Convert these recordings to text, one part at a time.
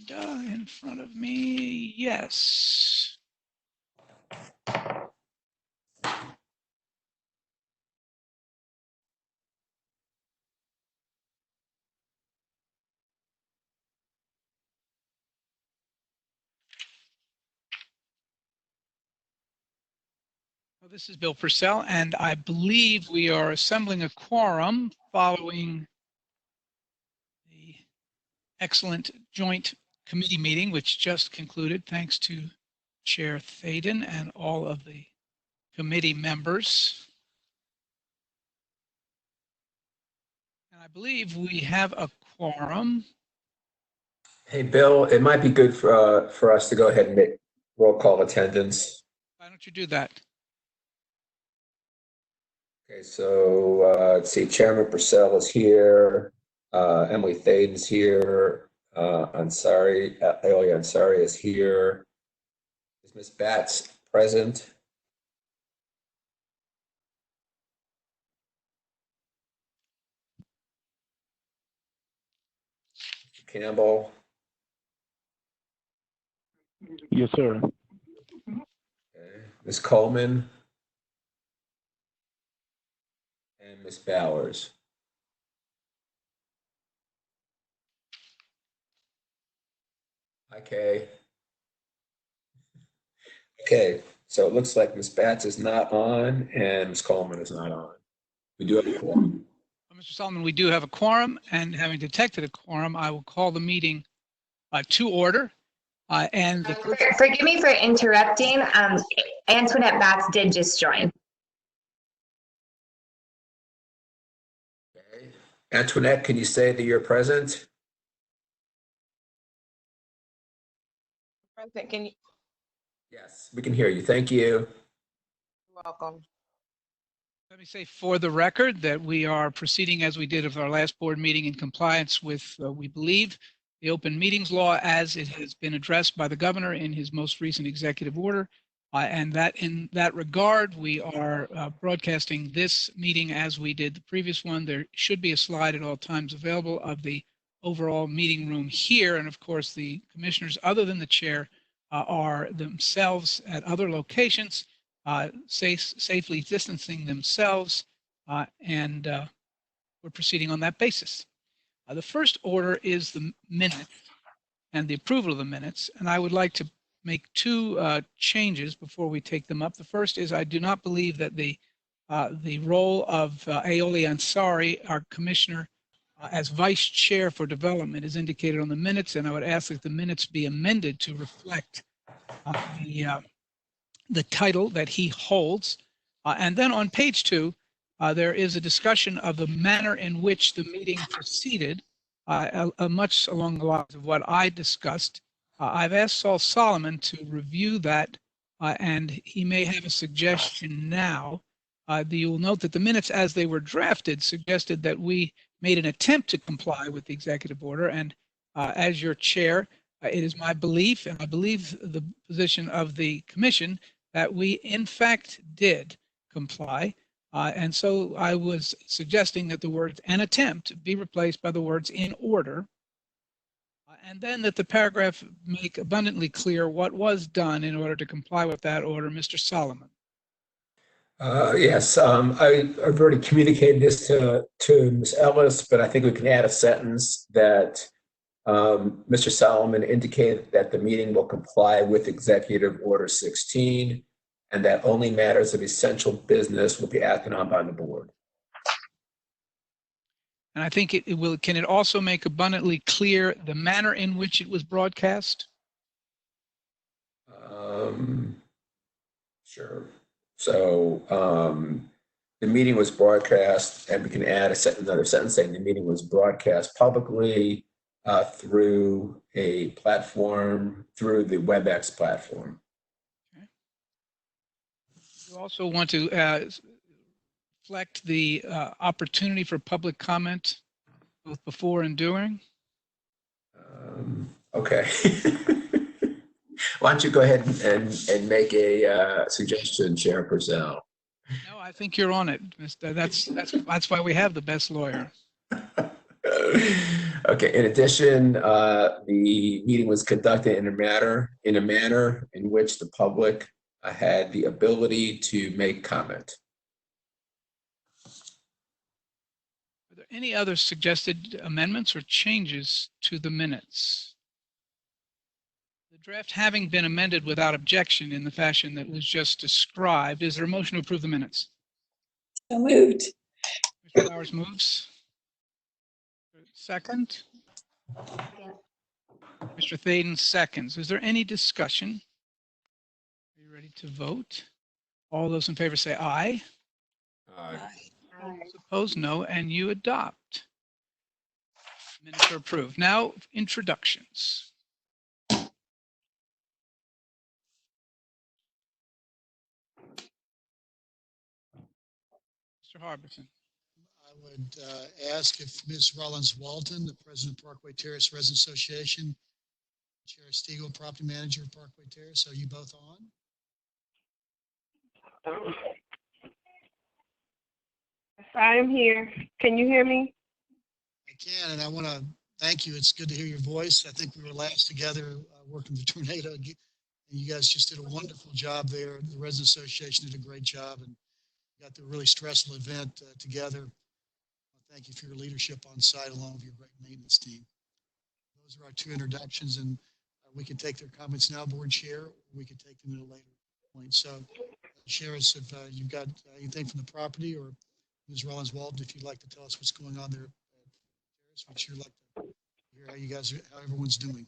In front of me, yes. Well, this is Bill Purcell, and I believe we are assembling a quorum following the excellent joint committee meeting, which just concluded, thanks to Chair Thaden and all of the committee members. And I believe we have a quorum. Hey, Bill, it might be good for us to go ahead and make roll call attendance. Why don't you do that? Okay, so let's see, Chairman Purcell is here. Emily Thaden's here. Aeolia Ansari is here. Is Ms. Batts present? Mr. Campbell? Yes, sir. Okay. Ms. Coleman? And Ms. Bowers? Okay. Okay, so it looks like Ms. Batts is not on and Ms. Coleman is not on. We do have a quorum. Mr. Solomon, we do have a quorum, and having detected a quorum, I will call the meeting to order. Forgive me for interrupting. Antoinette Batts did just join. Okay. Antoinette, can you say that you're present? Present, can you? Yes, we can hear you. Thank you. You're welcome. Let me say for the record that we are proceeding as we did of our last board meeting in compliance with, we believe, the open meetings law as it has been addressed by the governor in his most recent executive order. And that in that regard, we are broadcasting this meeting as we did the previous one. There should be a slide at all times available of the overall meeting room here. And of course, the commissioners, other than the chair, are themselves at other locations, safely distancing themselves, and we're proceeding on that basis. The first order is the minutes and the approval of the minutes, and I would like to make two changes before we take them up. The first is I do not believe that the role of Aeolia Ansari, our commissioner, as vice chair for development is indicated on the minutes, and I would ask that the minutes be amended to reflect the title that he holds. And then on page 2, there is a discussion of the manner in which the meeting proceeded, much along the lines of what I discussed. I've asked Saul Solomon to review that, and he may have a suggestion now. You will note that the minutes as they were drafted suggested that we made an attempt to comply with the executive order, and as your chair, it is my belief, and I believe the position of the commission, that we in fact did comply. And so I was suggesting that the words "an attempt" be replaced by the words "in order," and then that the paragraph make abundantly clear what was done in order to comply with that order. Mr. Solomon. Yes, I've already communicated this to Ms. Ellis, but I think we can add a sentence that Mr. Solomon indicated that the meeting will comply with Executive Order 16 and that only matters of essential business will be acted on by the board. And I think it will. Can it also make abundantly clear the manner in which it was broadcast? Sure. So the meeting was broadcast, and we can add another sentence saying the meeting was broadcast publicly through a platform, through the WebEx platform. Okay. You also want to reflect the opportunity for public comment both before and during? Okay. Why don't you go ahead and make a suggestion, Chair Purcell? No, I think you're on it, Mr. That's why we have the best lawyer. Okay. In addition, the meeting was conducted in a manner in which the public had the ability to make comment. Are there any other suggested amendments or changes to the minutes? The draft having been amended without objection in the fashion that was just described, is there a motion to approve the minutes? So moved. Mr. Bowers moves. Second. Mr. Thaden seconds. Is there any discussion? Are you ready to vote? All those in favor say aye. Aye. Those opposed, no, and you adopt. Minutes are approved. Now, introductions. Mr. Harbison. I would ask if Ms. Rollins Walton, the president of Parkway Terrace Residents Association, Chair Stegall, property manager of Parkway Terrace, are you both on? I am here. Can you hear me? I can, and I want to thank you. It's good to hear your voice. I think we were last together working the tornado, and you guys just did a wonderful job there. The Residents Association did a great job and got the really stressful event together. Thank you for your leadership on site along with your great maintenance team. Those are our two introductions, and we can take their comments now, board chair, or we can take them at a later point. So, Sheriff, if you've got anything from the property, or Ms. Rollins Walton, if you'd like to tell us what's going on there, we'd sure like to hear how everyone's doing.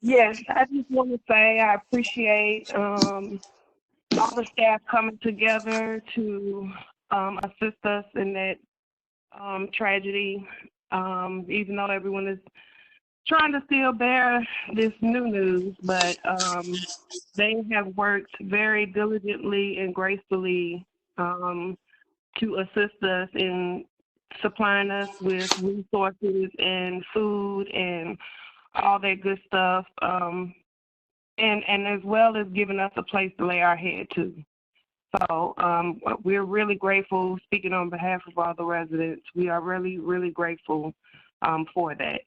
Yes, I just want to say I appreciate all the staff coming together to assist us in that tragedy, even though everyone is trying to still bear this new news, but they have worked very diligently and gracefully to assist us in supplying us with resources and food and all that good stuff, and as well as giving us a place to lay our head too. So we're really grateful, speaking on behalf of all the residents, we are really, really grateful for that.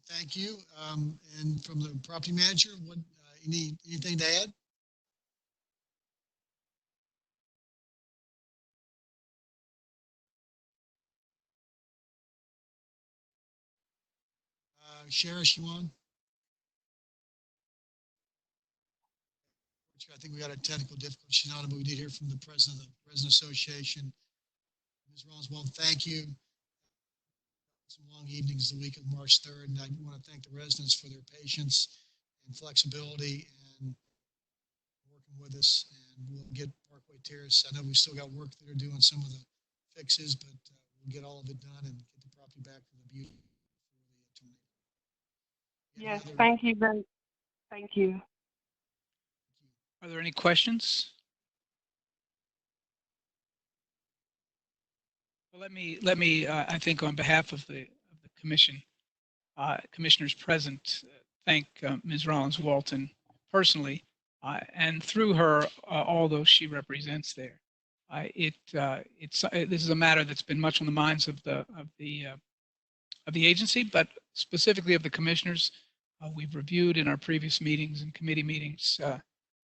Thank you. And from the property manager, what anything to add? Sheriff, you on? I think we got a technical difficulty. She's not, but we did hear from the president of the Resident Association. Ms. Rollins, well, thank you. Some long evenings the week of March 3rd, and I want to thank the residents for their patience and flexibility and working with us. And we'll get Parkway Terrace. I know we still got work that are doing some of the fixes, but we'll get all of it done and get the property back to the beauty. Yes, thank you very. Thank you. Are there any questions? Well, let me I think on behalf of the commission, commissioners present, thank Ms. Rollins Walton personally, and through her, all those she represents there. This is a matter that's been much on the minds of the agency, but specifically of the commissioners. We've reviewed in our previous meetings and committee meetings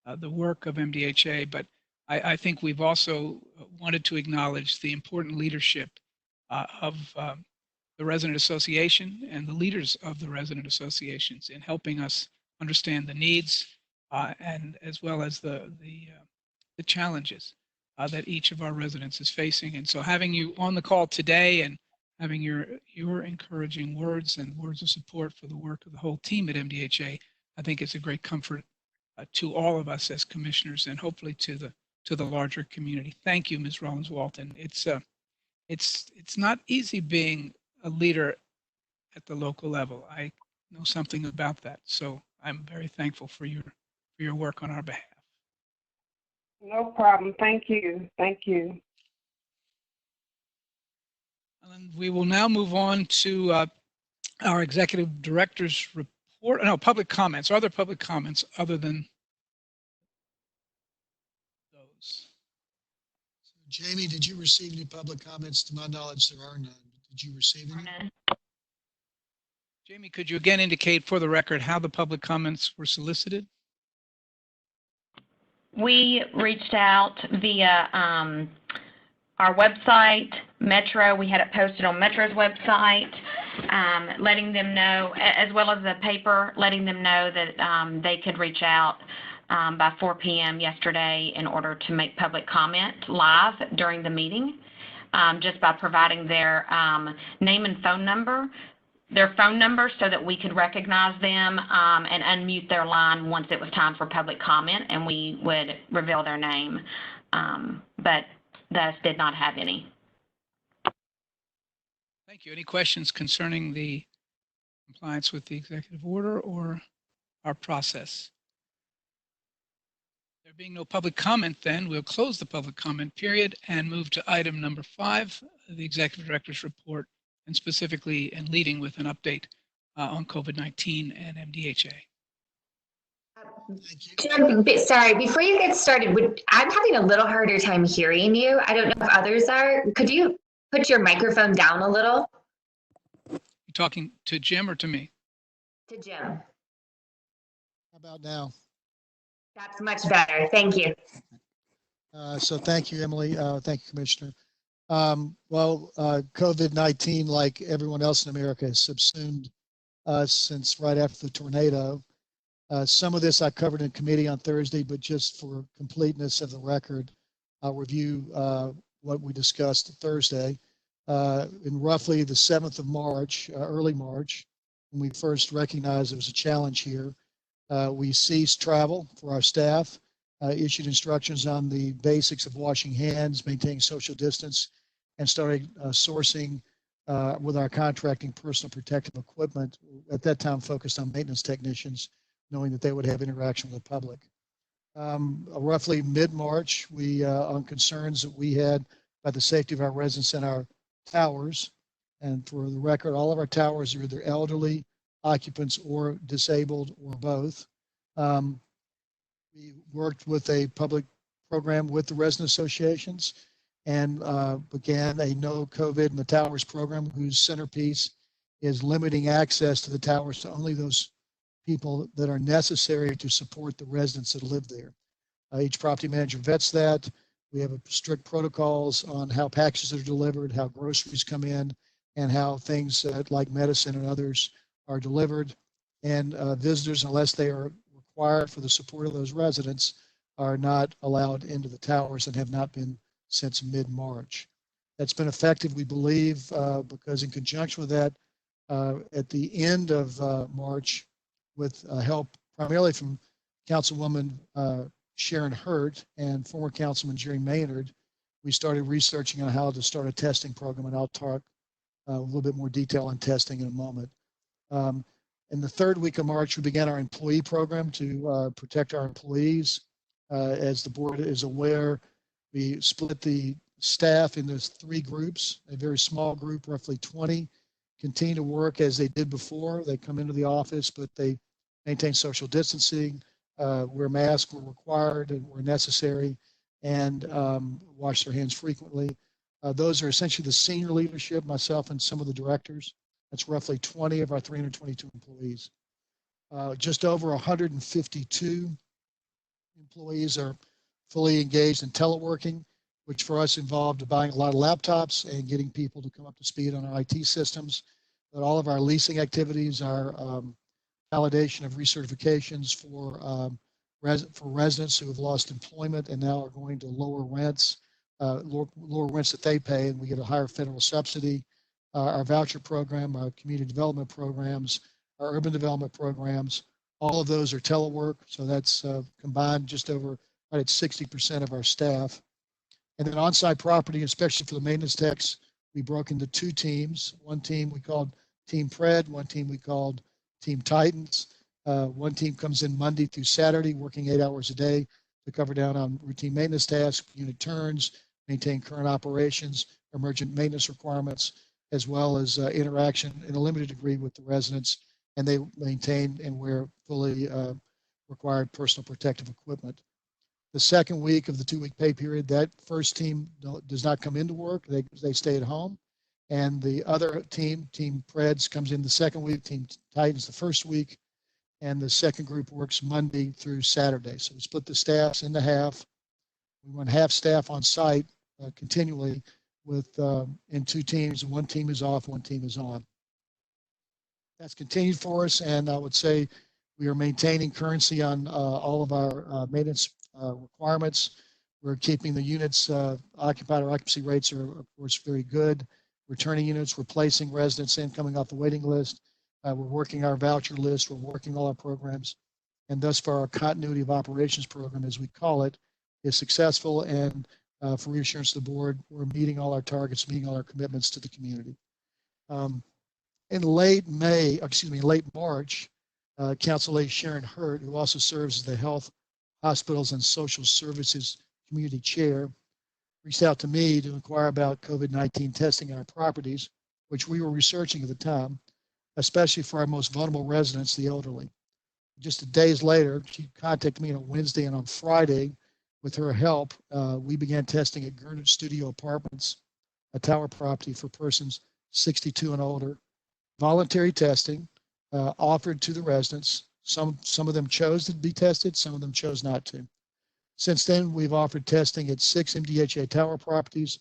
the work of MDHA, but I think we've also wanted to acknowledge the important leadership of the resident association and the leaders of the resident associations in helping us understand the needs and as well as the challenges that each of our residents is facing. And so having you on the call today and having your encouraging words and words of support for the work of the whole team at MDHA, I think it's a great comfort to all of us as commissioners and hopefully to the larger community. Thank you, Ms. Rollins Walton. It's not easy being a leader at the local level. I know something about that, so I'm very thankful for your work on our behalf. No problem. Thank you. Thank you. And we will now move on to our executive director's report. Or, no, public comments. Are there public comments other than those? Jamie, did you receive any public comments? To my knowledge, there are none. Did you receive any? Jamie, could you again indicate for the record how the public comments were solicited? We reached out via our website, Metro. We had it posted on Metro's website, letting them know, as well as the paper, letting them know that they could reach out by 4 p.m. yesterday in order to make public comment live during the meeting, just by providing their name and phone number, so that we could recognize them and unmute their line once it was time for public comment, and we would reveal their name, but thus did not have any. Thank you. Any questions concerning the compliance with the executive order or our process? There being no public comment, then we'll close the public comment period and move to item number 5, the executive director's report, and specifically and leading with an update on COVID-19 and MDHA. Thank you. Sorry, before you get started, I'm having a little harder time hearing you. I don't know if others are. Could you put your microphone down a little? You talking to Jim or to me? To Jim. How about now? That's much better. Thank you. So thank you, Emily. Thank you, Commissioner. COVID-19, like everyone else in America, has subsumed us since right after the tornado. Some of this I covered in committee on Thursday, but just for completeness of the record, I'll review what we discussed Thursday. In roughly the 7th of March, early March, when we first recognized there was a challenge here, we ceased travel for our staff, issued instructions on the basics of washing hands, maintaining social distance, and started sourcing with our contracting personal protective equipment, at that time focused on maintenance technicians, knowing that they would have interaction with the public. Roughly mid-March, we, on concerns that we had about the safety of our residents and our towers, and for the record, all of our towers are either elderly occupants or disabled or both. We worked with a public program with the resident associations and began a no COVID in the towers program, whose centerpiece is limiting access to the towers to only those people that are necessary to support the residents that live there. Each property manager vets that. We have strict protocols on how packages are delivered, how groceries come in, and how things like medicine and others are delivered. And visitors, unless they are required for the support of those residents, are not allowed into the towers and have not been since mid-March. That's been effective, we believe, because in conjunction with that, at the end of March, with help primarily from Councilwoman Sharon Hurt and former Councilman Jerry Maynard, we started researching on how to start a testing program, and I'll talk a little bit more detail on testing in a moment. In the 3rd week of March, we began our employee program to protect our employees. As the board is aware, we split the staff into 3 groups. A very small group, roughly 20, continue to work as they did before. They come into the office, but they maintain social distancing, wear masks where required and where necessary, and wash their hands frequently. Those are essentially the senior leadership, myself and some of the directors. That's roughly 20 of our 322 employees. Just over 152 employees are fully engaged in teleworking, which for us involved buying a lot of laptops and getting people to come up to speed on our IT systems. But all of our leasing activities, our validation of recertifications for residents who have lost employment and now are going to lower rents that they pay, and we get a higher federal subsidy. Our voucher program, our community development programs, our urban development programs, all of those are telework. So that's combined just over, right at 60% of our staff. And then on-site property, especially for the maintenance techs, we broke into 2 teams. One team we called Team Pred, one team we called Team Titans. One team comes in Monday through Saturday, working 8 hours a day to cover down on routine maintenance tasks, unit turns, maintain current operations, emergent maintenance requirements, as well as interaction in a limited degree with the residents and they maintain and wear fully required personal protective equipment. The second week of the 2-week pay period, that first team does not come into work. They stay at home. And the other team, Team Preds, comes in the second week, Team Titans the first week, and the second group works Monday through Saturday. So we split the staffs into half. We run half staff on site continually with in 2 teams. One team is off, one team is on. That's continued for us, and I would say we are maintaining currency on all of our maintenance requirements. We're keeping the units occupied. Our occupancy rates are, of course, very good. Returning units, replacing residents in, coming off the waiting list. We're working our voucher list. We're working all our programs. And thus far, our continuity of operations program, as we call it, is successful. And for reassurance to the board, we're meeting all our targets, meeting all our commitments to the community. In late March, Council Lady Sharon Hurt, who also serves as the Health, Hospitals, and Social Services Community Chair, reached out to me to inquire about COVID-19 testing in our properties, which we were researching at the time, especially for our most vulnerable residents, the elderly. Just days later, she contacted me on Wednesday, and on Friday, with her help, we began testing at Gurnett Studio Apartments, a tower property for persons 62 and older. Voluntary testing offered to the residents. Some of them chose to be tested, some of them chose not to. Since then, we've offered testing at 6 MDHA tower properties,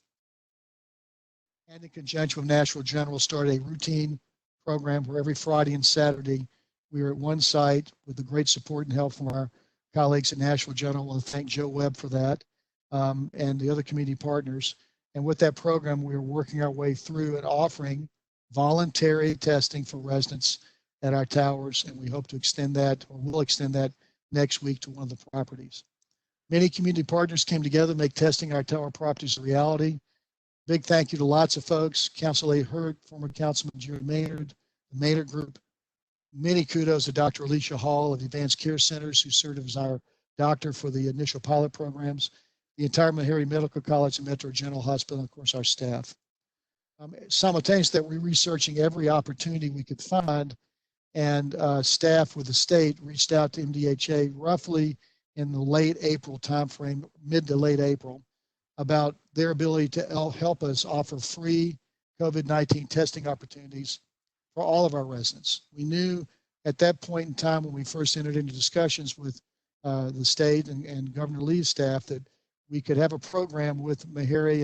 and in conjunction with National General, started a routine program where every Friday and Saturday we are at one site with the great support and help from our colleagues at National General. I want to thank Joe Webb for that, and the other community partners. And with that program, we are working our way through and offering voluntary testing for residents at our towers, and we hope to extend that, or will extend that next week to one of the properties. Many community partners came together to make testing our tower properties a reality. Big thank you to lots of folks, Council Lady Hurt, former Councilman Jared Maynard, the Maynard Group. Many kudos to Dr. Alicia Hall of the Advanced Care Centers, who served as our doctor for the initial pilot programs, the entire Meharry Medical College and Metro General Hospital, and of course our staff. Simultaneously, that we're researching every opportunity we could find, and staff with the state reached out to MDHA roughly in the late April timeframe, mid to late April, about their ability to help us offer free COVID-19 testing opportunities for all of our residents. We knew at that point in time when we first entered into discussions with the state and Governor Lee's staff that we could have a program with Meharry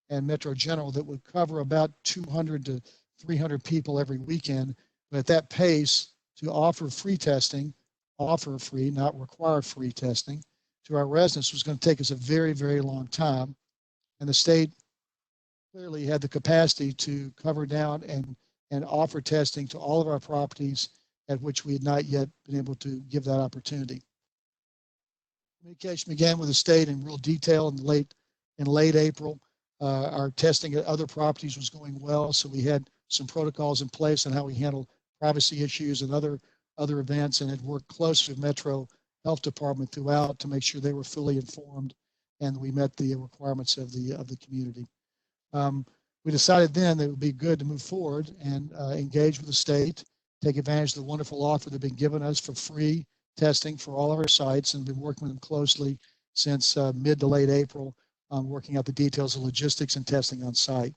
and Metro General that would cover about 200 to 300 people every weekend. But at that pace, to offer free testing, offer free, not require free testing to our residents was going to take us a very, very long time. And the state clearly had the capacity to cover down and offer testing to all of our properties at which we had not yet been able to give that opportunity. Communication began with the state in real detail in late April. Our testing at other properties was going well, so we had some protocols in place on how we handle privacy issues and other events, and had worked closely with Metro Health Department throughout to make sure they were fully informed and we met the requirements of the community. We decided then that it would be good to move forward and engage with the state, take advantage of the wonderful offer they've been giving us for free testing for all of our sites, and been working with them closely since mid to late April, working out the details of logistics and testing on site.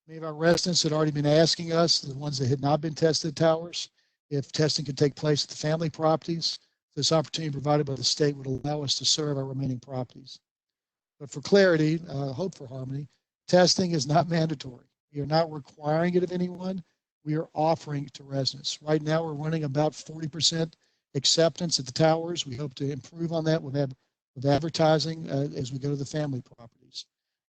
Many of our residents had already been asking us, the ones that had not been tested at towers, if testing could take place at the family properties. This opportunity provided by the state would allow us to serve our remaining properties. But for clarity, hope for harmony, testing is not mandatory. We are not requiring it of anyone. We are offering it to residents. Right now, we're running about 40% acceptance at the towers. We hope to improve on that with advertising as we go to the family properties.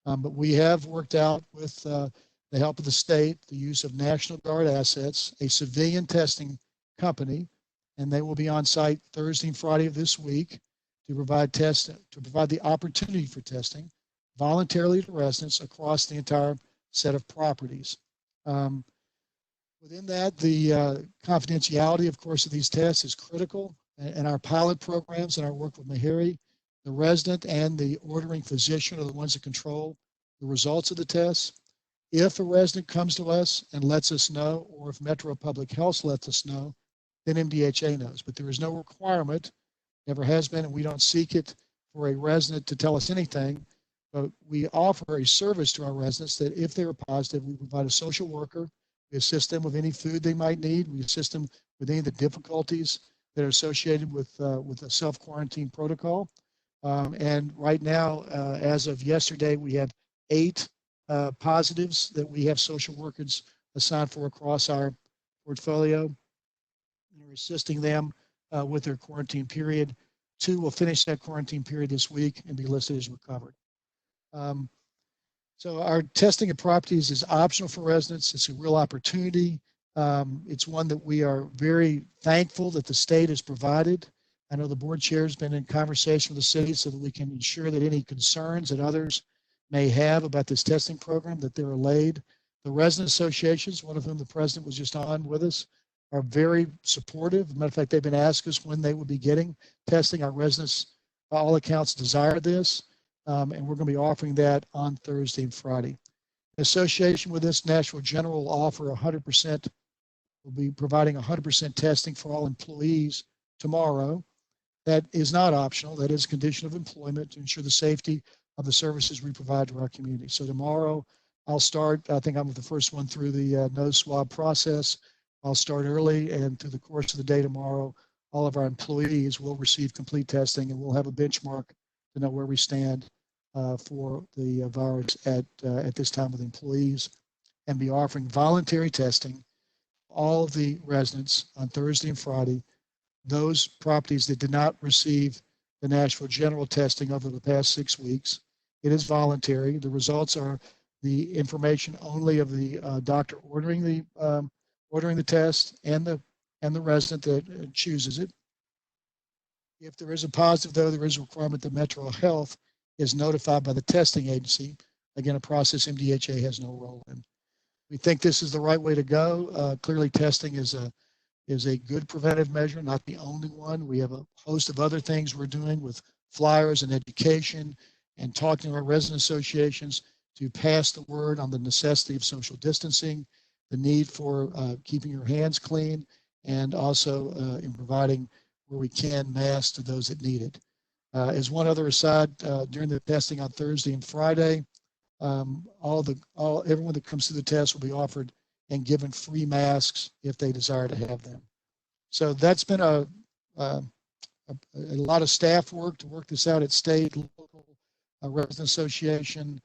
But we have worked out with the help of the state the use of National Guard assets, a civilian testing company, and they will be on site Thursday and Friday of this week to provide the opportunity for testing voluntarily to residents across the entire set of properties. Within that, the confidentiality, of course, of these tests is critical. And our pilot programs and our work with Meharry, the resident and the ordering physician are the ones that control the results of the tests. If a resident comes to us and lets us know, or if Metro Public Health lets us know then MDHA knows. But there is no requirement, never has been, and we don't seek it for a resident to tell us anything. But we offer a service to our residents that if they are positive, we provide a social worker. We assist them with any food they might need. We assist them with any of the difficulties that are associated with a self-quarantine protocol. And right now, as of yesterday, we have 8 positives that we have social workers assigned for across our portfolio. And we're assisting them with their quarantine period. 2 will finish that quarantine period this week and be listed as recovered. So our testing of properties is optional for residents. It's a real opportunity. It's one that we are very thankful that the state has provided. I know the board chair has been in conversation with the city so that we can ensure that any concerns that others may have about this testing program, that they're allayed. The resident associations, one of whom the president was just on with us, are very supportive. As a matter of fact, they've been asking us when they would be getting testing. Our residents, by all accounts, desire this, and we're going to be offering that on Thursday and Friday. In association with this, Nashville General will offer 100%, will be providing 100% testing for all employees tomorrow. That is not optional. That is a condition of employment to ensure the safety of the services we provide to our community. So tomorrow I'll start, I think I'm the first one through the nose swab process. I'll start early, and through the course of the day tomorrow, all of our employees will receive complete testing, and we'll have a benchmark to know where we stand for the virus at this time with employees, and be offering voluntary testing all of the residents on Thursday and Friday. Those properties that did not receive the Nashville General testing over the past 6 weeks, it is voluntary. The results are the information only of the doctor ordering the test and the resident that chooses it. If there is a positive, though, there is a requirement that Metro Health is notified by the testing agency. Again, a process MDHA has no role in. We think this is the right way to go. Clearly, testing is a good preventive measure, not the only one. We have a host of other things we're doing with flyers and education and talking to our resident associations to pass the word on the necessity of social distancing, the need for keeping your hands clean, and also in providing where we can masks to those that need it. As one other aside, during the testing on Thursday and Friday, everyone that comes through the test will be offered and given free masks if they desire to have them. So that's been a lot of staff work to work this out at state, local, resident association,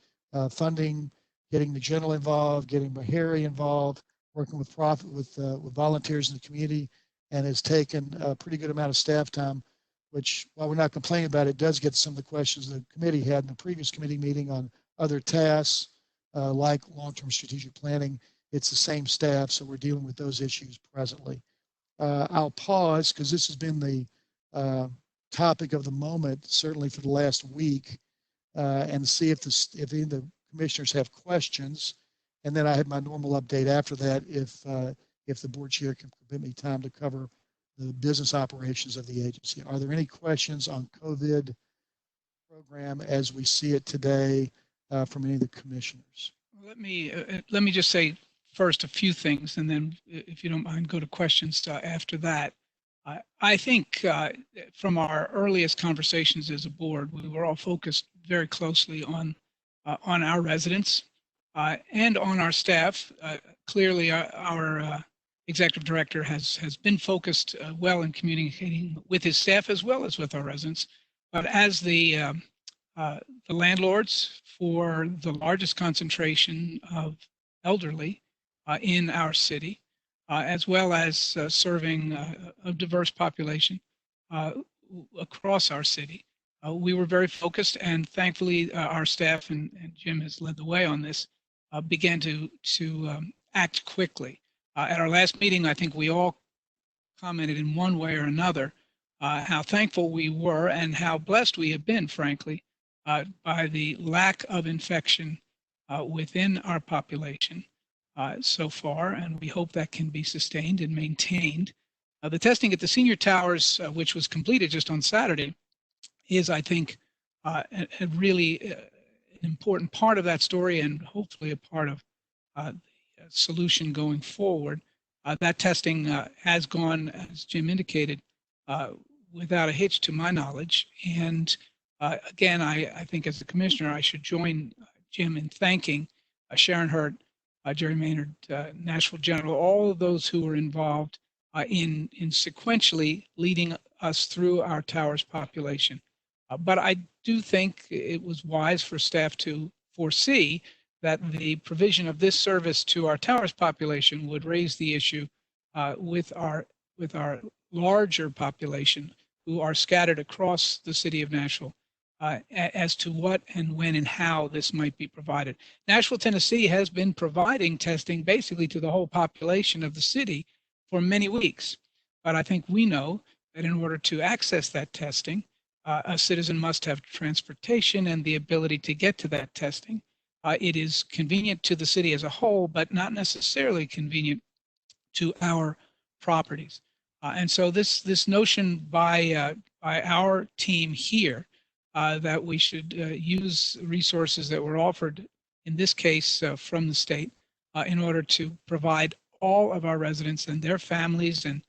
funding, getting the general involved, getting Bahari involved, working with volunteers in the community, and has taken a pretty good amount of staff time, which, while we're not complaining about it, does get some of the questions the committee had in the previous committee meeting on other tasks like long-term strategic planning. It's the same staff, so we're dealing with those issues presently. I'll pause because this has been the topic of the moment, certainly for the last week, and see if any of the commissioners have questions. And then I have my normal update after that if the board chair can permit me time to cover the business operations of the agency. Are there any questions on COVID program as we see it today from any of the commissioners? Let me just say first a few things, and then, if you don't mind, go to questions after that. I think from our earliest conversations as a board, we were all focused very closely on our residents and on our staff. Clearly, our executive director has been focused well in communicating with his staff as well as with our residents. But as the landlords for the largest concentration of elderly in our city, as well as serving a diverse population across our city, we were very focused, and thankfully our staff, and Jim has led the way on this, began to act quickly. At our last meeting, I think we all commented in one way or another how thankful we were and how blessed we have been, frankly, by the lack of infection within our population so far, and we hope that can be sustained and maintained. The testing at the senior towers, which was completed just on Saturday, is, I think, a really an important part of that story, and hopefully a part of the solution going forward. That testing has gone, as Jim indicated, without a hitch to my knowledge. And again, I think as a commissioner, I should join Jim in thanking Sharon Hurt, Jerry Maynard, Nashville General, all of those who were involved in sequentially leading us through our towers population. But I do think it was wise for staff to foresee that the provision of this service to our towers population would raise the issue with our larger population who are scattered across the city of Nashville as to what and when and how this might be provided. Nashville, Tennessee has been providing testing basically to the whole population of the city for many weeks. But I think we know that in order to access that testing, a citizen must have transportation and the ability to get to that testing. It is convenient to the city as a whole, but not necessarily convenient to our properties. And so this notion by our team here that we should use resources that were offered, in this case from the state, in order to provide all of our residents and their families and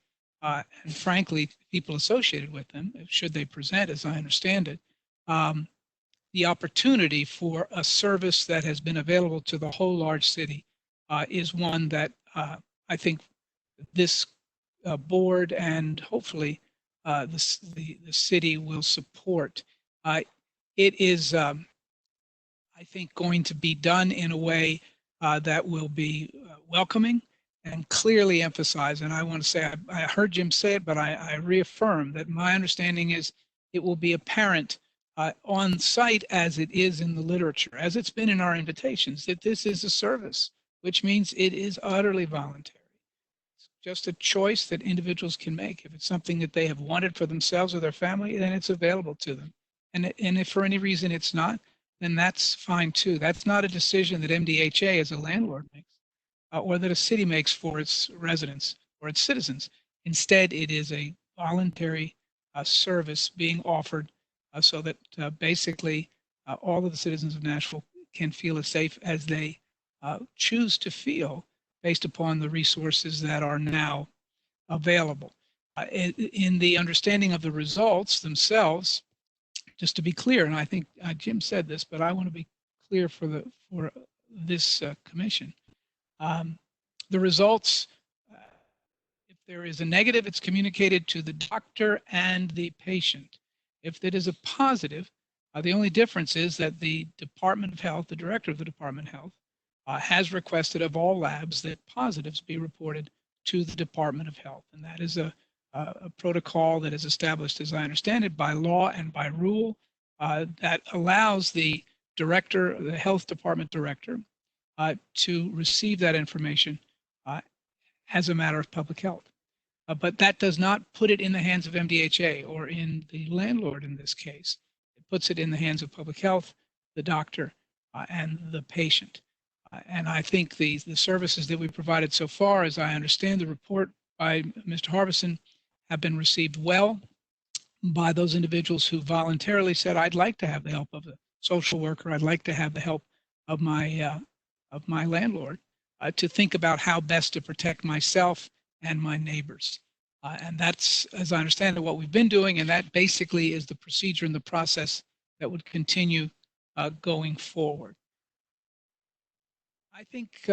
frankly, people associated with them, should they present, as I understand it, the opportunity for a service that has been available to the whole large city is one that I think this board and hopefully the city will support. It is, I think, going to be done in a way that will be welcoming and clearly emphasize. And I want to say, I heard Jim say it, but I reaffirm that my understanding is it will be apparent on site as it is in the literature, as it's been in our invitations, that this is a service, which means it is utterly voluntary. It's just a choice that individuals can make. If it's something that they have wanted for themselves or their family, then it's available to them. And if for any reason it's not, then that's fine too. That's not a decision that MDHA as a landlord makes or that a city makes for its residents or its citizens. Instead, it is a voluntary service being offered so that basically all of the citizens of Nashville can feel as safe as they choose to feel based upon the resources that are now available. In the understanding of the results themselves, just to be clear, and I think Jim said this, but I want to be clear for this commission. The results, if there is a negative, it's communicated to the doctor and the patient. If it is a positive, the only difference is that the Department of Health, the director of the Department of Health, has requested of all labs that positives be reported to the Department of Health. And that is a protocol that is established, as I understand it, by law and by rule that allows the director, the health department director, to receive that information as a matter of public health. But that does not put it in the hands of MDHA or in the landlord in this case. It puts it in the hands of public health, the doctor, and the patient. And I think the services that we've provided so far, as I understand the report by Mr. Harbison, have been received well by those individuals who voluntarily said, I'd like to have the help of a social worker. I'd like to have the help of my landlord to think about how best to protect myself and my neighbors. And that's, as I understand it, what we've been doing. And that basically is the procedure and the process that would continue going forward. I think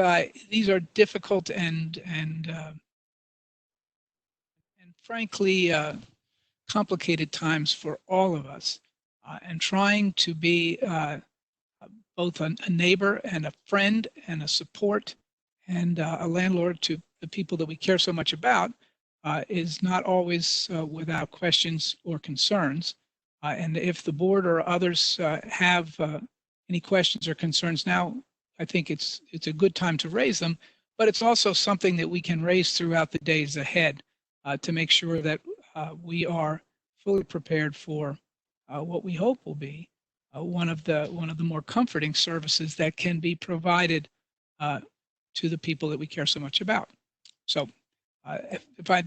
these are difficult and frankly complicated times for all of us. And trying to be both a neighbor and a friend and a support and a landlord to the people that we care so much about is not always without questions or concerns. And if the board or others have any questions or concerns now, I think it's a good time to raise them, but it's also something that we can raise throughout the days ahead to make sure that we are fully prepared for what we hope will be one of the more comforting services that can be provided to the people that we care so much about. So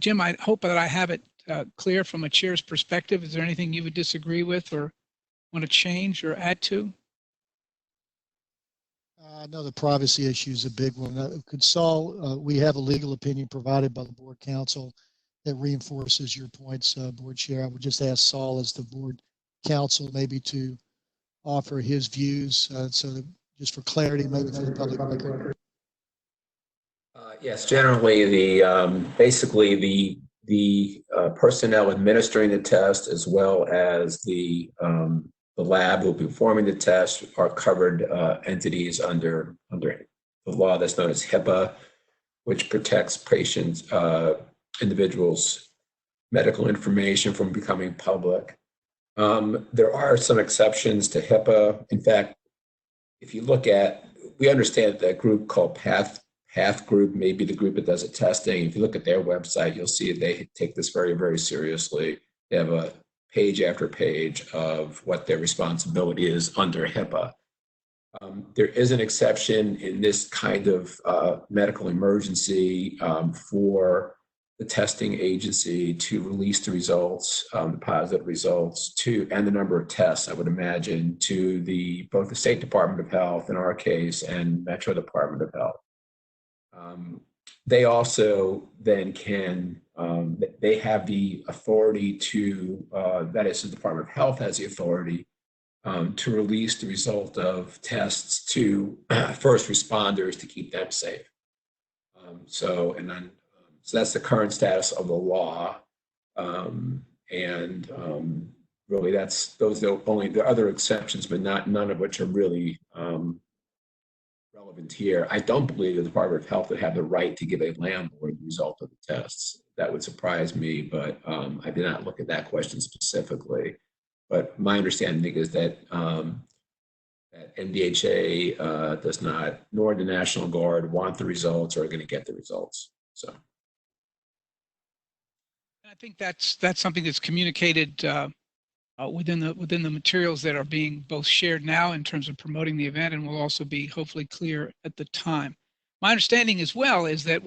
Jim, I hope that I have it clear from a chair's perspective. Is there anything you would disagree with or want to change or add to? I know the privacy issue is a big one. Could Saul, we have a legal opinion provided by the board counsel that reinforces your points, board chair. I would just ask Saul as the board counsel maybe to offer his views so that just for clarity, maybe for the public record. Yes, generally basically the personnel administering the test as well as the lab who will be performing the test are covered entities under the law that's known as HIPAA, which protects patients, individuals' medical information from becoming public. There are some exceptions to HIPAA. In fact, if you look at, we understand that group called Path Group may be the group that does the testing. If you look at their website, you'll see they take this very, very seriously. They have a page after page of what their responsibility is under HIPAA. There is an exception in this kind of medical emergency for the testing agency to release the results, the positive results, and the number of tests, I would imagine, to both the State Department of Health, in our case, and Metro Department of Health. They also then they have the authority to, that is, the Department of Health has the authority to release the result of tests to first responders to keep them safe. So that's the current status of the law. Really those are only the other exceptions, but none of which are really relevant here. I don't believe the Department of Health would have the right to give a landlord the result of the tests. That would surprise me, but I did not look at that question specifically. But my understanding is that that MDHA does not, nor the National Guard, want the results or are going to get the results. So I think that's something that's communicated within the materials that are being both shared now in terms of promoting the event, and will also be hopefully clear at the time. My understanding as well is that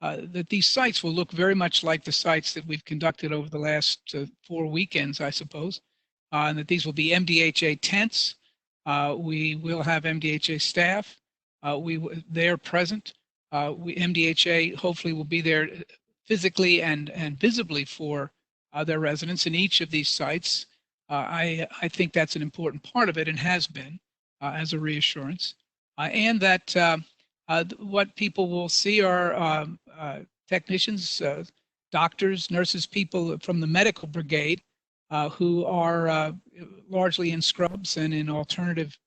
that these sites will look very much like the sites that we've conducted over the last 4 weekends, I suppose, and that these will be MDHA tents. We will have MDHA staff. They're present. MDHA hopefully will be there physically and visibly for their residents in each of these sites. I think that's an important part of it and has been as a reassurance. And that what people will see are technicians, doctors, nurses, people from the medical brigade who are largely in scrubs and in alternative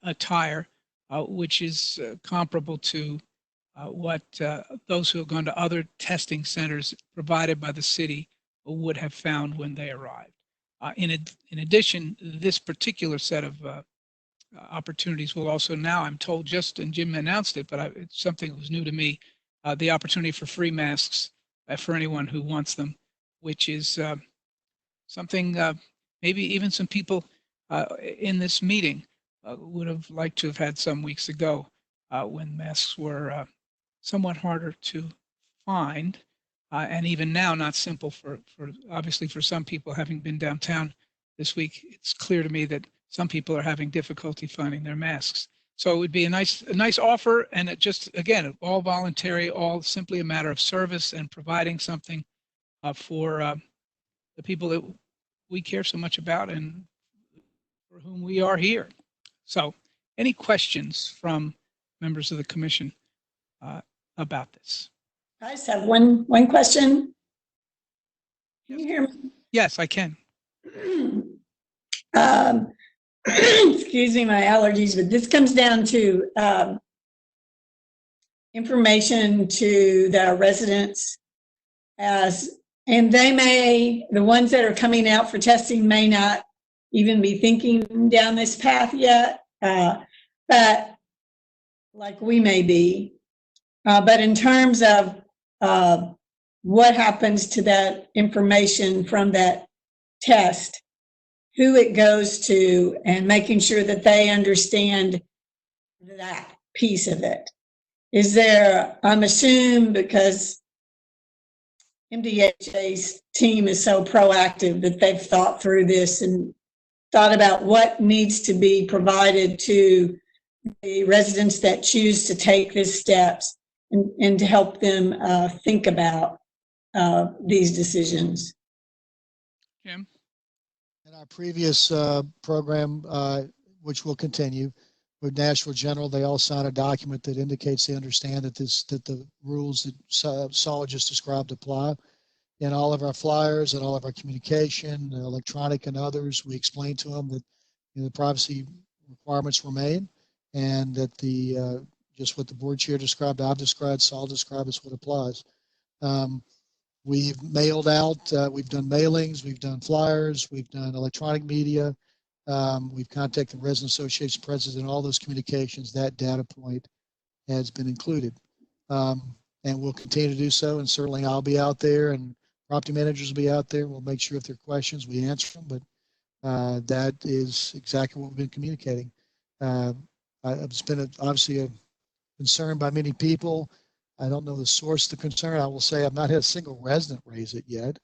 attire, which is comparable to what those who have gone to other testing centers provided by the city would have found when they arrived. In addition, this particular set of opportunities will also now, I'm told, and Jim announced it, but it's something that was new to me, the opportunity for free masks for anyone who wants them, which is something maybe even some people in this meeting would have liked to have had some weeks ago when masks were somewhat harder to find. And even now, not simple for obviously for some people. Having been downtown this week, it's clear to me that some people are having difficulty finding their masks. So it would be a nice offer, and it just, again, all voluntary, all simply a matter of service and providing something for the people that we care so much about and for whom we are here. So any questions from members of the commission about this? I just have one question. Can you hear me? Yes, I can. Excuse me, my allergies, but this comes down to information to the residents and the ones that are coming out for testing may not even be thinking down this path yet, but like we may be. But in terms of what happens to that information from that test, who it goes to, and making sure that they understand that piece of it. Is there, I'm assuming because MDHA's team is so proactive that they've thought through this and thought about what needs to be provided to the residents that choose to take these steps and to help them think about these decisions. Jim? In our previous program, which will continue, with Nashville General, they all sign a document that indicates they understand that the rules that Saul just described apply. In all of our flyers and all of our communication, electronic and others, we explain to them that the privacy requirements remain, and that just what the board chair described, I've described, Saul described, is what applies. We've mailed out, we've done mailings, we've done flyers, we've done electronic media. We've contacted the Resident Association president, all those communications, that data point has been included. And we'll continue to do so. And certainly I'll be out there and property managers will be out there. We'll make sure if there are questions, we answer them. But that is exactly what we've been communicating. It's been obviously a concern by many people. I don't know the source of the concern. I will say I've not had a single resident raise it yet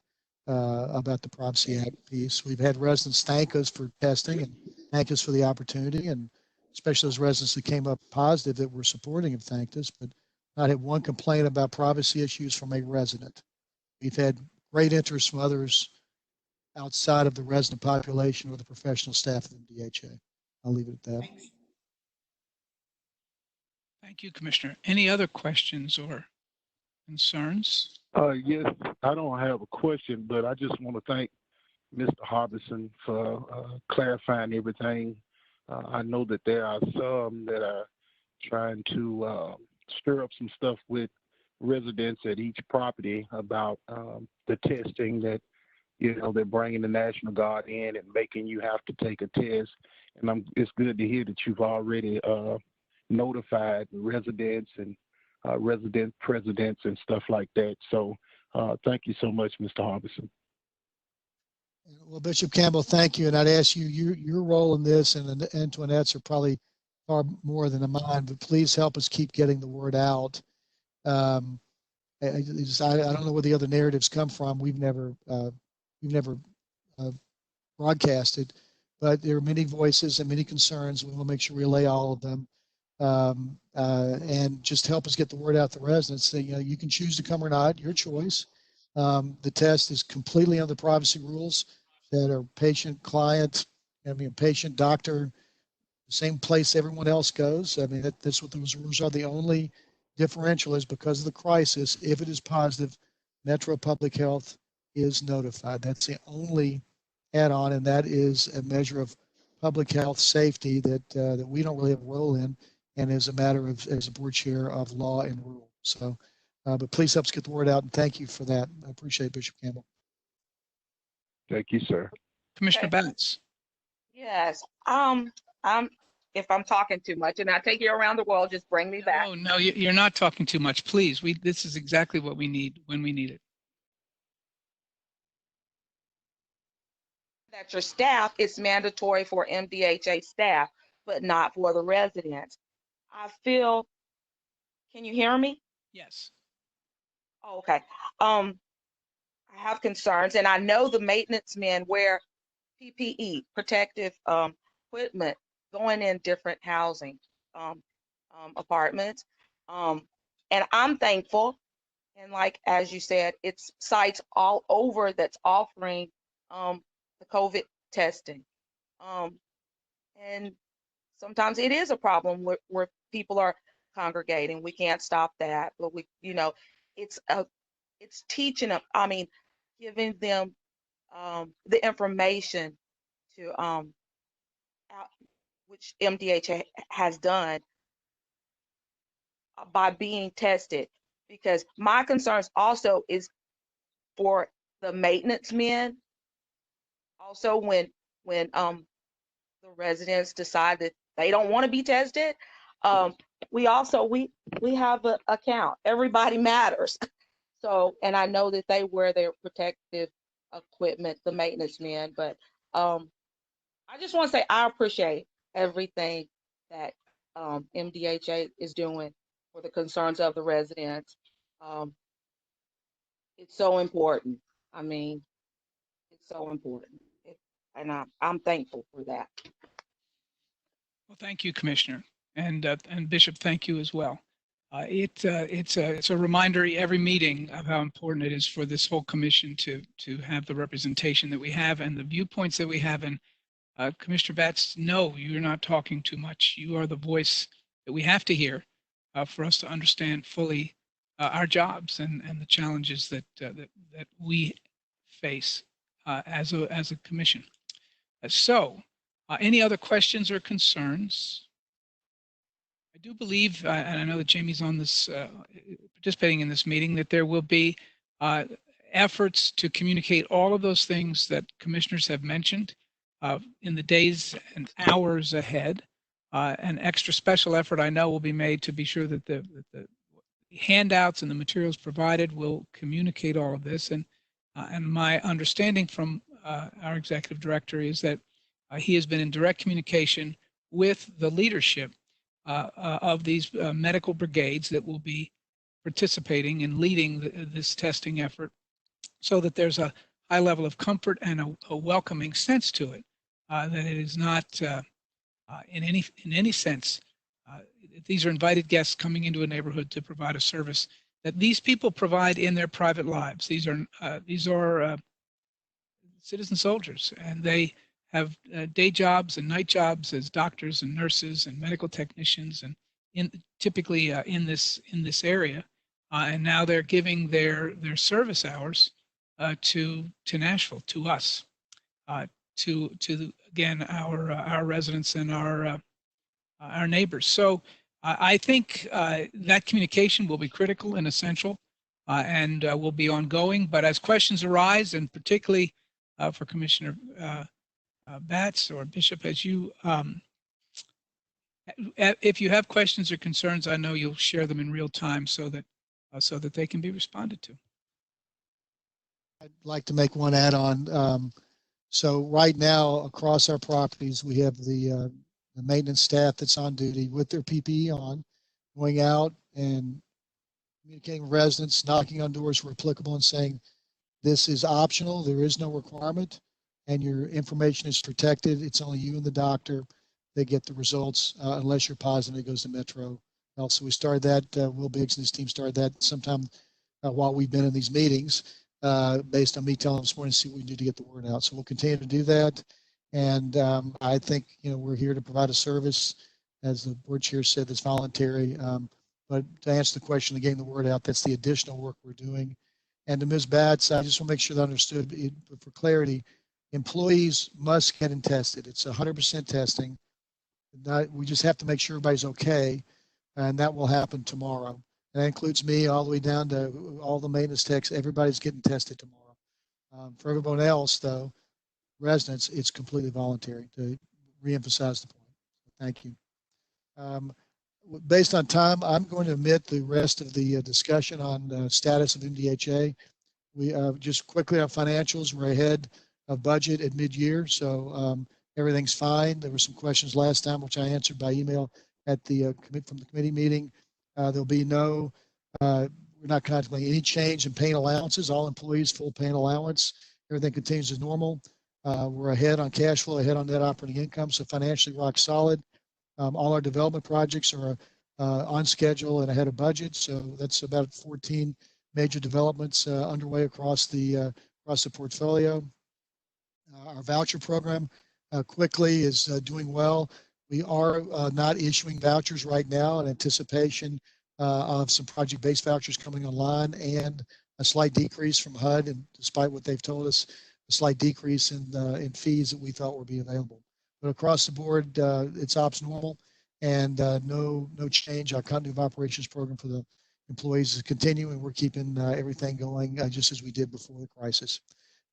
about the Privacy Act piece. We've had residents thank us for testing and thank us for the opportunity, and especially those residents that came up positive that were supporting have thanked us, but not had one complaint about privacy issues from a resident. We've had great interest from others outside of the resident population or the professional staff of the MDHA. I'll leave it at that. Thanks. Thank you, Commissioner. Any other questions or concerns? Yes, I don't have a question, but I just want to thank Mr. Harbison for clarifying everything. I know that there are some that are trying to stir up some stuff with residents at each property about the testing that, they're bringing the National Guard in and making you have to take a test. And it's good to hear that you've already notified residents and resident presidents and stuff like that. So thank you so much, Mr. Harbison. Well, Bishop Campbell, thank you. And I'd ask you, your role in this and Antoinette's are probably far more than mine, but please help us keep getting the word out. I don't know where the other narratives come from. We've never broadcasted, but there are many voices and many concerns. We will make sure we relay all of them. And just help us get the word out to residents that, you can choose to come or not, your choice. The test is completely under the privacy rules that are patient, client, patient, doctor, same place everyone else goes. I mean, that's what those rules are. The only differential is because of the crisis. If it is positive, Metro Public Health is notified. That's the only add-on, and that is a measure of public health safety that we don't really have a role in, and is a matter of, as a board chair, of law and rule. So, but please help us get the word out, and thank you for that. I appreciate it, Bishop Campbell. Thank you, sir. Commissioner Balance. Yes. If I'm talking too much and I take you around the world, just bring me back. Oh, no, you're not talking too much. Please, this is exactly what we need when we need it. That your staff is mandatory for MDHA staff, but not for the residents. I feel, can you hear me? Yes. Oh, okay. I have concerns, and I know the maintenance men wear PPE, protective equipment, going in different housing apartments. And I'm thankful. And like, as you said, it's sites all over that's offering the COVID testing. And sometimes it is a problem where people are congregating. We can't stop that, but it's teaching them, giving them the information to which MDHA has done by being tested, because my concerns also is for the maintenance men. Also, when the residents decide that they don't want to be tested, we have an account. Everybody matters. So, and I know that they wear their protective equipment, the maintenance men, but I just want to say I appreciate everything that MDHA is doing for the concerns of the residents. It's so important. It's so important. And I'm thankful for that. Well, thank you, Commissioner. And Bishop, thank you as well. It's a reminder every meeting of how important it is for this whole commission to have the representation that we have and the viewpoints that we have. And Commissioner Batts, no, you're not talking too much. You are the voice that we have to hear for us to understand fully our jobs and the challenges that we face as a commission. So, any other questions or concerns? I do believe, and I know that Jamie's on this, participating in this meeting, that there will be efforts to communicate all of those things that commissioners have mentioned in the days and hours ahead. An extra special effort I know will be made to be sure that the handouts and the materials provided will communicate all of this. And my understanding from our executive director is that he has been in direct communication with the leadership of these medical brigades that will be participating and leading this testing effort, so that there's a high level of comfort and a welcoming sense to it, that it is not in any sense, these are invited guests coming into a neighborhood to provide a service that these people provide in their private lives. These are citizen soldiers, and they have day jobs and night jobs as doctors and nurses and medical technicians, and typically in this area. And now they're giving their service hours to Nashville, to us, to again our residents and our neighbors. So I think that communication will be critical and essential, and will be ongoing. But as questions arise, and particularly for Commissioner Batts or Bishop, as you, if you have questions or concerns, I know you'll share them in real time so that they can be responded to. I'd like to make one add-on. So right now, across our properties, we have the maintenance staff that's on duty with their PPE on, going out and communicating with residents, knocking on doors where applicable, and saying, this is optional, there is no requirement, and your information is protected. It's only you and the doctor that get the results. Unless you're positive, it goes to Metro Health. So we started that, Will Biggs and his team started that sometime while we've been in these meetings, based on me telling them this morning to see what we can do to get the word out. So we'll continue to do that. And I think, we're here to provide a service, as the board chair said, that's voluntary. But to answer the question of getting the word out, that's the additional work we're doing. And to Ms. Batts, I just want to make sure that I understood, for clarity, employees must get tested. It's 100% testing. We just have to make sure everybody's okay, and that will happen tomorrow. And that includes me all the way down to all the maintenance techs. Everybody's getting tested tomorrow. For everyone else, though, residents, it's completely voluntary, to reemphasize the point. Thank you. Based on time, I'm going to omit the rest of the discussion on status of MDHA. We just quickly on financials, we're ahead of budget at mid-year, so everything's fine. There were some questions last time, which I answered by email at the from the committee meeting. There'll be no, we're not contemplating any change in paying allowances. All employees full paying allowance. Everything continues as normal. We're ahead on cash flow, ahead on net operating income, so financially rock solid. All our development projects are on schedule and ahead of budget. So that's about 14 major developments underway across the portfolio. Our voucher program quickly is doing well. We are not issuing vouchers right now in anticipation of some project-based vouchers coming online and a slight decrease from HUD, and despite what they've told us, a slight decrease in fees that we thought would be available. But across the board, it's ops normal, and no change. Our continuity of operations program for the employees is continuing. We're keeping everything going just as we did before the crisis.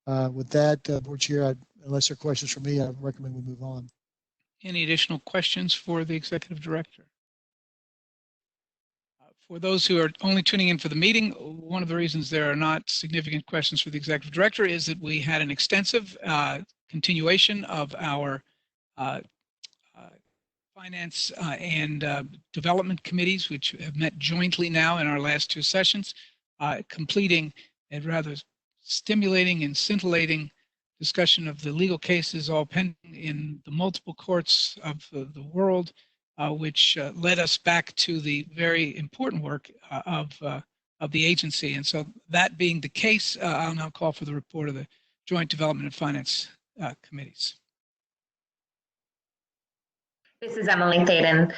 With that, Board Chair, unless there are questions for me, I recommend we move on. Any additional questions for the Executive Director? For those who are only tuning in for the meeting, one of the reasons there are not significant questions for the Executive Director is that we had an extensive continuation of our finance and development committees, which have met jointly now in our last two sessions, completing a rather stimulating and scintillating discussion of the legal cases all pending in the multiple courts of the world, which led us back to the very important work of the agency. And so that being the case, I'll now call for the report of the Joint Development and Finance Committees. This is Emily Thaden.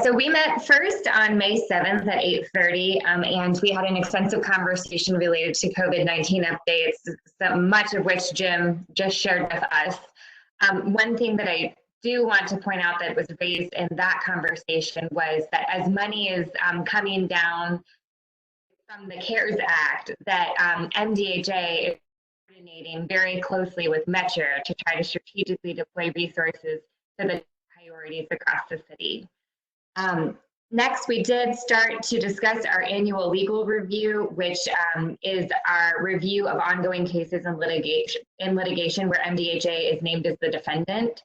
So we met first on May 7th at 8:30, and we had an extensive conversation related to COVID-19 updates, so much of which Jim just shared with us. One thing that I do want to point out that was raised in that conversation was that as money is coming down from the CARES Act, that MDHA is coordinating very closely with Metro to try to strategically deploy resources to the priorities across the city. Next, we did start to discuss our annual legal review, which is our review of ongoing cases in litigation where MDHA is named as the defendant.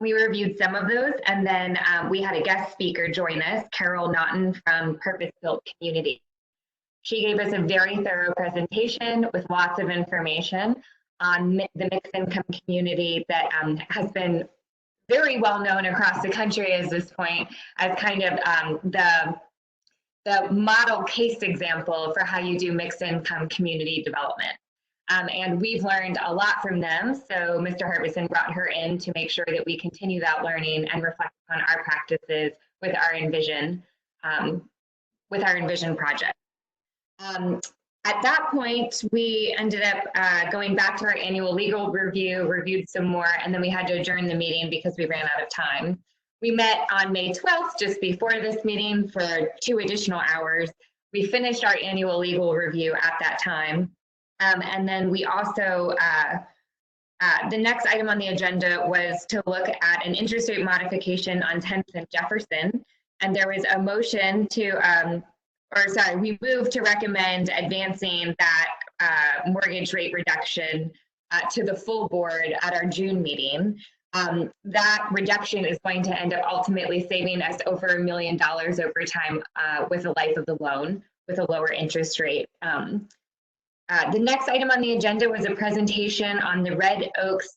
We reviewed some of those, and then we had a guest speaker join us, Carol Naughton from Purpose Built Community. She gave us a very thorough presentation with lots of information on the mixed income community that has been very well known across the country at this point as kind of the model case example for how you do mixed income community development. And we've learned a lot from them. So Mr. Harbison brought her in to make sure that we continue that learning and reflect on our practices with our Envision project. At that point, we ended up going back to our annual legal review, reviewed some more, and then we had to adjourn the meeting because we ran out of time. We met on May 12th, just before this meeting, for 2 additional hours. We finished our annual legal review at that time. And then we also, the next item on the agenda was to look at an interest rate modification on 10th and Jefferson. And there was a motion to, we moved to recommend advancing that mortgage rate reduction to the full board at our June meeting. That reduction is going to end up ultimately saving us over $1 million over time with the life of the loan with a lower interest rate. The next item on the agenda was a presentation on the Red Oaks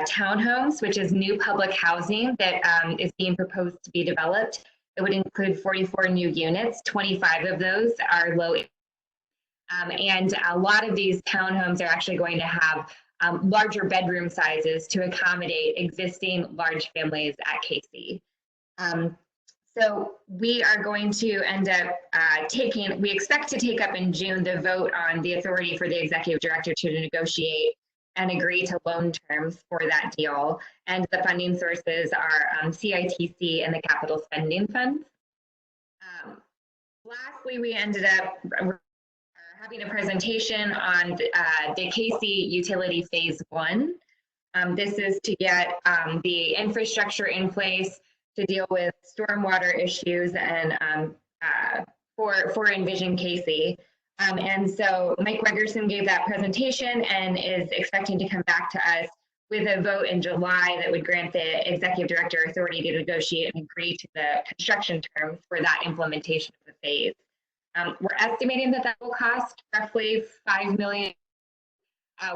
townhomes, which is new public housing that is being proposed to be developed. It would include 44 new units, 25 of those are low. And a lot of these townhomes are actually going to have larger bedroom sizes to accommodate existing large families at Casey. So we are going to end up we expect to take up in June the vote on the authority for the executive director to negotiate and agree to loan terms for that deal. And the funding sources are CITC and the capital spending funds. Lastly, we ended up having a presentation on the Casey Utility Phase 1. This is to get the infrastructure in place to deal with stormwater issues and for Envision Casey. And so Mike Gregerson gave that presentation and is expecting to come back to us with a vote in July that would grant the executive director authority to negotiate and agree to the construction terms for that implementation of the phase. We're estimating that will cost roughly $5 million,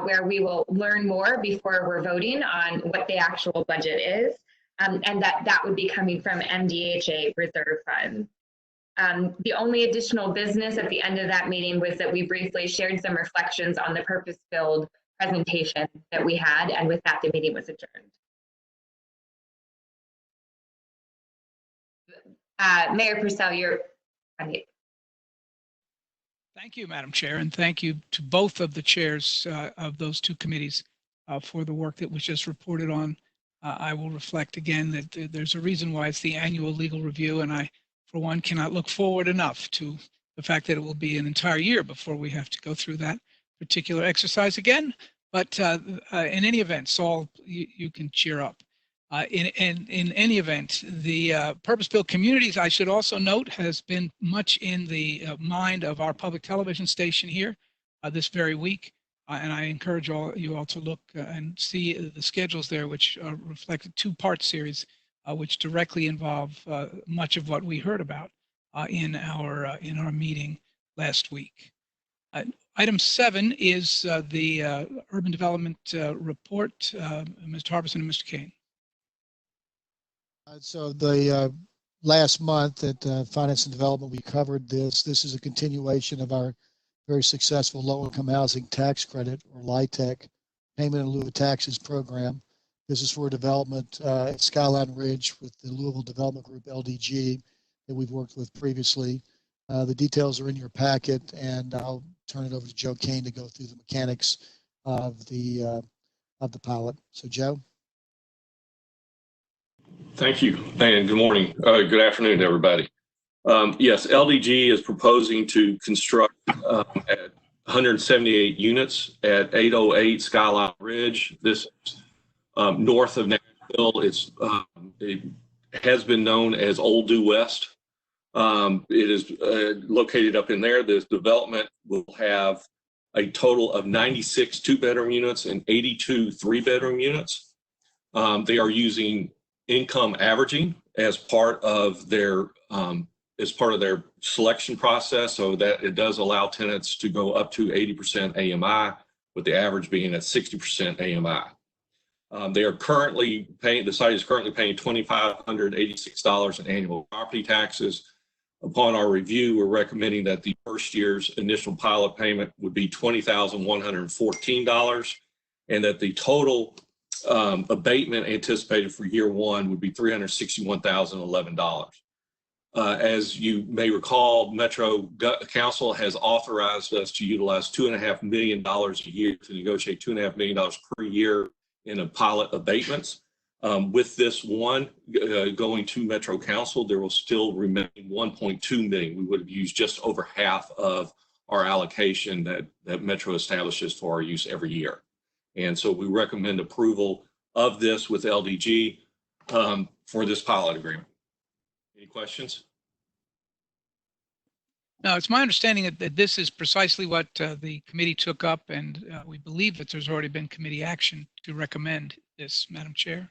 where we will learn more before we're voting on what the actual budget is, and that would be coming from MDHA reserve funds. The only additional business at the end of that meeting was that we briefly shared some reflections on the purpose-built presentation that we had, and with that, the meeting was adjourned. Mayor Purcell, you're on mute. Thank you, Madam Chair, and thank you to both of the chairs of those two committees for the work that was just reported on. I will reflect again that there's a reason why it's the annual legal review, and I, for one, cannot look forward enough to the fact that it will be an entire year before we have to go through that particular exercise again. But in any event, Saul, you can cheer up. In any event, the purpose-built communities, I should also note, has been much in the mind of our public television station here this very week. And I encourage you all to look and see the schedules there, which reflect a two-part series, which directly involve much of what we heard about in our meeting last week. Item 7 is the urban development report. Mr. Harbison and Mr. Kane. So the last month at Finance and Development, we covered this. This is a continuation of our very successful low-income housing tax credit, or LIHTC, payment in lieu of taxes program. This is for development at Skyline Ridge with the Louisville Development Group, LDG, that we've worked with previously. The details are in your packet, and I'll turn it over to Joe Kane to go through the mechanics of the pilot. So, Joe. Thank you, and good morning. Good afternoon, everybody. Yes, LDG is proposing to construct at 178 units at 808 Skyline Ridge. This is north of Nashville. It has been known as Old Due West. It is located up in there. This development will have a total of 96 two-bedroom units and 82 three-bedroom units. They are using income averaging as part of their selection process, so that it does allow tenants to go up to 80% AMI, with the average being at 60% AMI. They are currently paying, the site is currently paying $2,586 in annual property taxes. Upon our review, we're recommending that the first year's initial pilot payment would be $20,114, and that the total abatement anticipated for year one would be $361,011. As you may recall, Metro Council has authorized us to utilize $2.5 million a year to negotiate $2.5 million per year in a pilot abatements. With this one going to Metro Council, there will still remain 1.2 million. We would have used just over half of our allocation that Metro establishes for our use every year. And so we recommend approval of this with LDG for this pilot agreement. Any questions? No, it's my understanding that this is precisely what the committee took up, and we believe that there's already been committee action to recommend this, Madam Chair.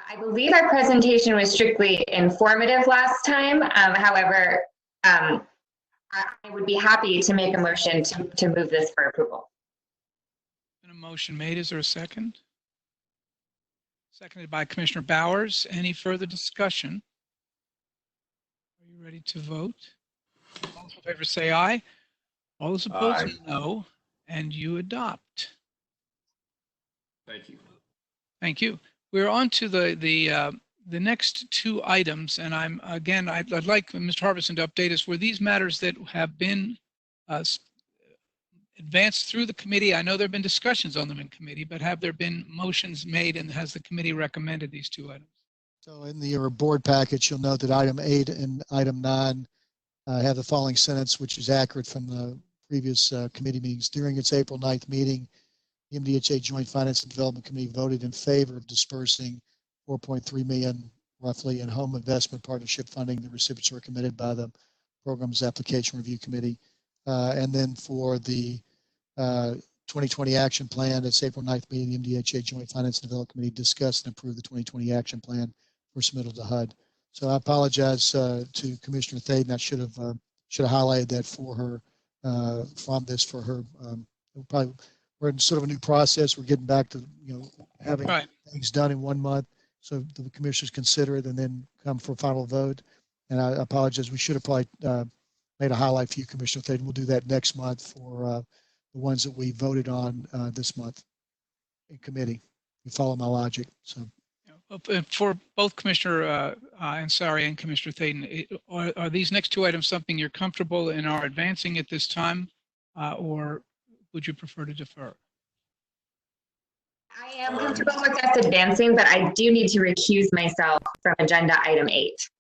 I believe our presentation was strictly informative last time. However, I would be happy to make a motion to move this for approval. Been a motion made. Is there a second? Seconded by Commissioner Bowers. Any further discussion? Are you ready to vote? All those in favor say aye. All those opposed say no. And you adopt. Thank you. Thank you. We're on to the next two items, and I'd like Mr. Harbison to update us. Were these matters that have been advanced through the committee? I know there have been discussions on them in committee, but have there been motions made, and has the committee recommended these two items? So in your board package, you'll note that item 8 and item 9 have the following sentence, which is accurate from the previous committee meetings. During its April 9th meeting, the MDHA Joint Finance and Development Committee voted in favor of dispersing $4.3 million roughly in home investment partnership funding. The recipients were committed by the program's application review committee. And then for the 2020 action plan, its April 9th meeting, the MDHA Joint Finance and Development Committee discussed and approved the 2020 action plan for submittal to HUD. So I apologize to Commissioner Thaden. I should have highlighted that for her for her. We're in sort of a new process. We're getting back to having things done in 1 month, so the commissioners consider it and then come for a final vote. And I apologize. We should have probably made a highlight for you, Commissioner Thaden. We'll do that next month for the ones that we voted on this month in committee. You follow my logic. So for both Commissioner Ansari and Commissioner Thaden, are these next two items something you're comfortable in our advancing at this time, or would you prefer to defer? I am comfortable with us advancing, but I do need to recuse myself from agenda item 8.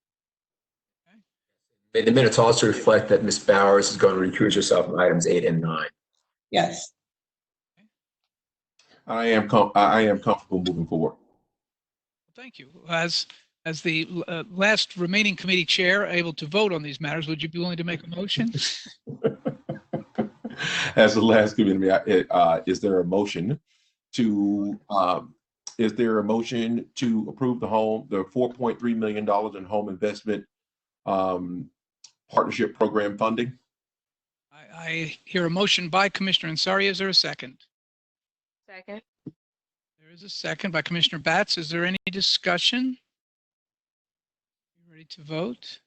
May the minutes also reflect that Ms. Bowers is going to recuse herself from items 8 and 9. Yes. I am comfortable moving forward. Thank you. As the last remaining committee chair able to vote on these matters, would you be willing to make a motion? As the last committee, is there a motion to approve the $4.3 million in home investment partnership program funding? I hear a motion by Commissioner Ansari. Is there a second? Second. There There is a second by Commissioner Batts. Is there any discussion? You ready to vote?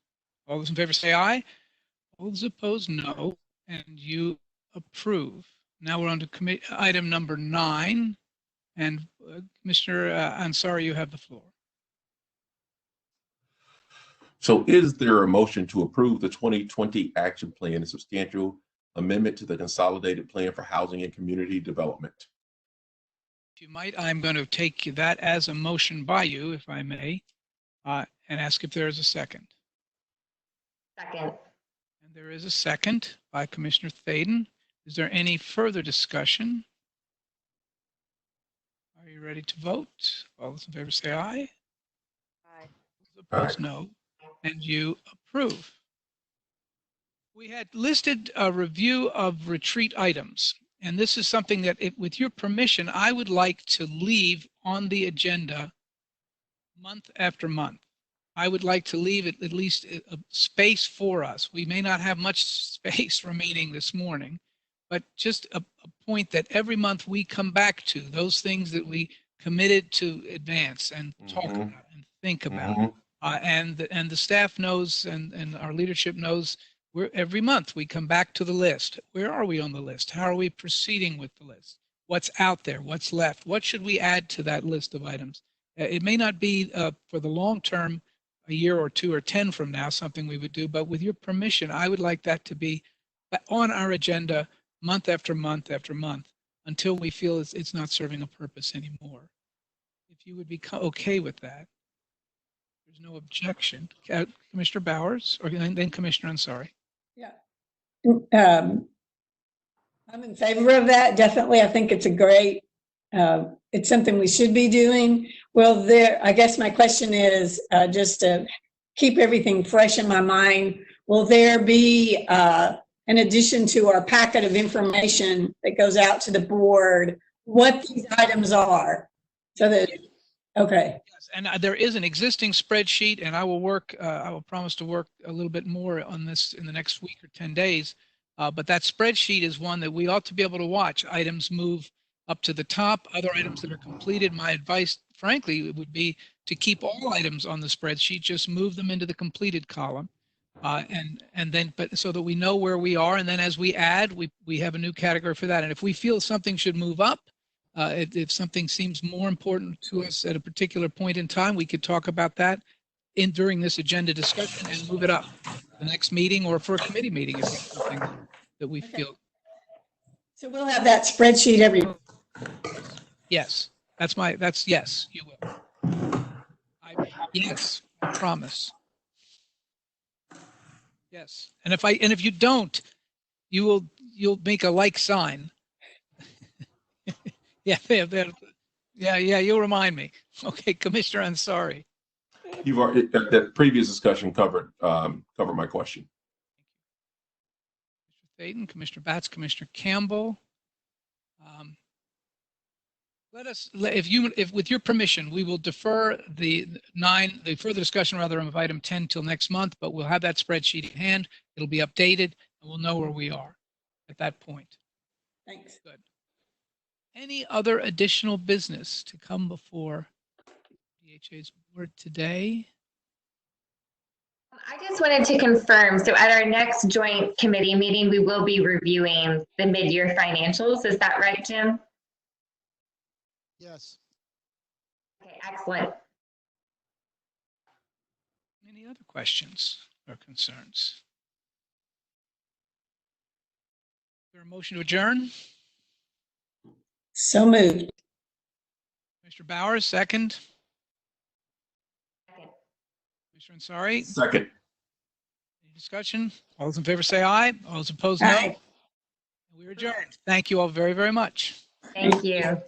All those in favor say aye. All those opposed, no. And you approve. Now we're on to item number 9. And Commissioner Ansari, you have the floor. So is there a motion to approve the 2020 action plan, a substantial amendment to the consolidated plan for housing and community development? If you might, I'm going to take that as a motion by you, if I may, and ask if there is a second. Second. And there is a second by Commissioner Thaden. Is there any further discussion? Are you ready to vote? All those in favor say aye. Aye. Those opposed, no. And you approve. We had listed a review of retreat items, and this is something that, with your permission, I would like to leave on the agenda month after month. I would like to leave at least a space for us. We may not have much space remaining this morning, but just a point that every month we come back to those things that we committed to advance and talk about and think about. And the staff knows and our leadership knows every month we come back to the list. Where are we on the list? How are we proceeding with the list? What's out there? What's left? What should we add to that list of items? It may not be for the long term, a year or 2 or 10 from now, something we would do, but with your permission, I would like that to be on our agenda month after month after month until we feel it's not serving a purpose anymore. If you would be okay with that. There's no objection. Commissioner Bowers, or then Commissioner Ansari. Yeah. I'm in favor of that. Definitely. I think it's a great, it's something we should be doing. Well, I guess my question is just to keep everything fresh in my mind. Will there be in addition to our packet of information that goes out to the board, what these items are? So that, okay. Yes, and there is an existing spreadsheet, and I will promise to work a little bit more on this in the next week or 10 days. But that spreadsheet is one that we ought to be able to watch. Items move up to the top, other items that are completed. My advice, frankly, would be to keep all items on the spreadsheet, just move them into the completed column. And then, but so that we know where we are. And then as we add, we have a new category for that. And if we feel something should move up, if something seems more important to us at a particular point in time, we could talk about that during this agenda discussion and move it up the next meeting or for a committee meeting if it's something that we feel. So we'll have that spreadsheet every. Yes, yes, you will. Yes, I promise. Yes, and if you don't, you'll make a like sign. Yeah, you'll remind me. Okay, Commissioner Ansari. You've already, that previous discussion covered my question. Commissioner Thaden, Commissioner Batts, Commissioner Campbell. If with your permission, we will defer the further discussion rather of item 10 till next month, but we'll have that spreadsheet in hand. It'll be updated and we'll know where we are at that point. Thanks. Good. Any other additional business to come before MDHA's board today? I just wanted to confirm, so at our next joint committee meeting, we will be reviewing the mid-year financials. Is that right, Jim? Yes. Okay, excellent. Any other questions or concerns? Is there a motion to adjourn? So moved. Mr. Bowers, second. Second. Commissioner Ansari, Second. any discussion? All those in favor say aye. All those opposed, no. Aye. We're adjourned. Thank you all very, very much. Thank you.